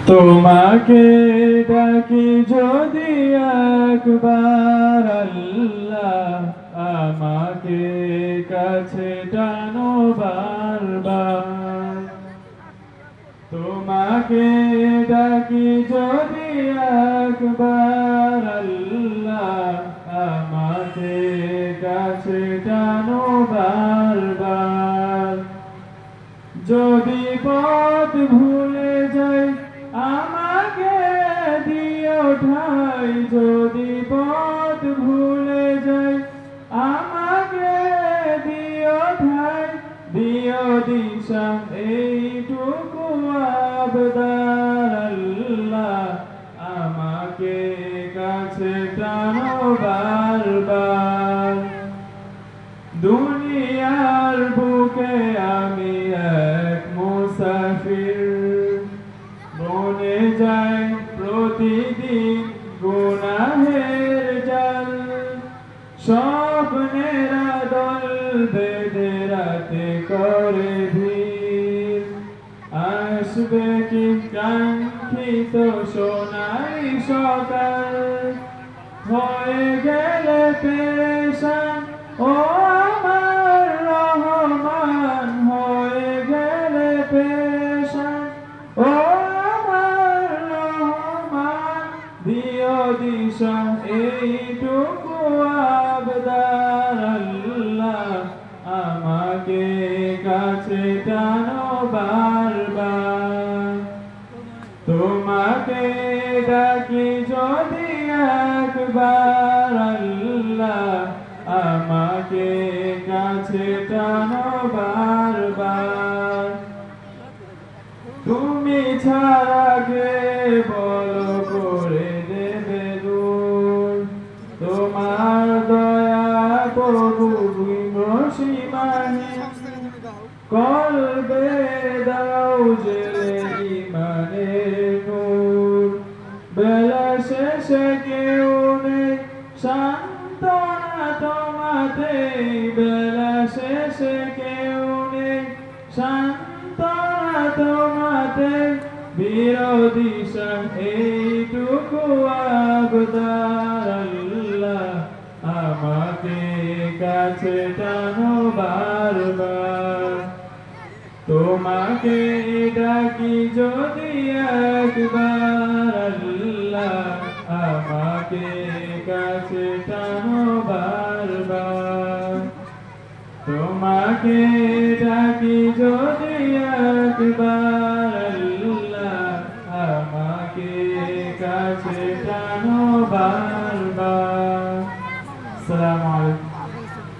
তোমাকে ডাকি যদি একবার আল্লাহ, আমাকে কাছে টানো বারবার। তোমাকে ডাকি যদি একবার আল্লাহ, আমাকে কাছে টানো বারবার। যদি পথ ভুলে যাই আমাকে দিও ঠাই, যদি পথ ভুলে যাই আমাকে দিও ঠাই, দিও দিশা এইটুকু আবদার আল্লাহ, আমাকে কাছে টানো বারবার। দুনিয়ার বুকে আমি এক মুসাফির, বনে যাই প্রতিদিন গুনাহের জাল। স্বপ্নের দল বেঁধে রাতে করে ভিড়, আসবে কি কাঙ্ক্ষিত সোনালি সকাল। হয়ে গেলে পেরেশান ও আমার রহমান, হয়ে গেলে পেরেশান ও আমার রহমান। দিও দিশা এইটুকু আবদার আল্লাহ, আমাকে কাছে টানো বারবার। তোমাকে ডাকি যদি একবার আল্লাহ, আমাকে কাছে টানো বারবার। তুমি ছাড়া কে বলো করে দেবে দূর, তোমার দয়া প্রভু সীমাহীন। কলবে দাও জেলে ইমানের নূর, বেলা শেষে কেউ নেই সান্ত্বনা তোমাতে, বেলা শেষে কেউ নেই সান্ত্বনা তোমাতে। বিরোধিশা এইটুকু আবদার আল্লাহ, আমাকে কাছে টানো বারবার। তোমাকে ডাকি যদি একবার আল্লাহ, আমাকে কাছে টানো বারবার। তোমাকে ডাকি যদি একবার আল্লাহ, আমাকে কাছে টানো বারবার। আসসালামু আলাইকুম।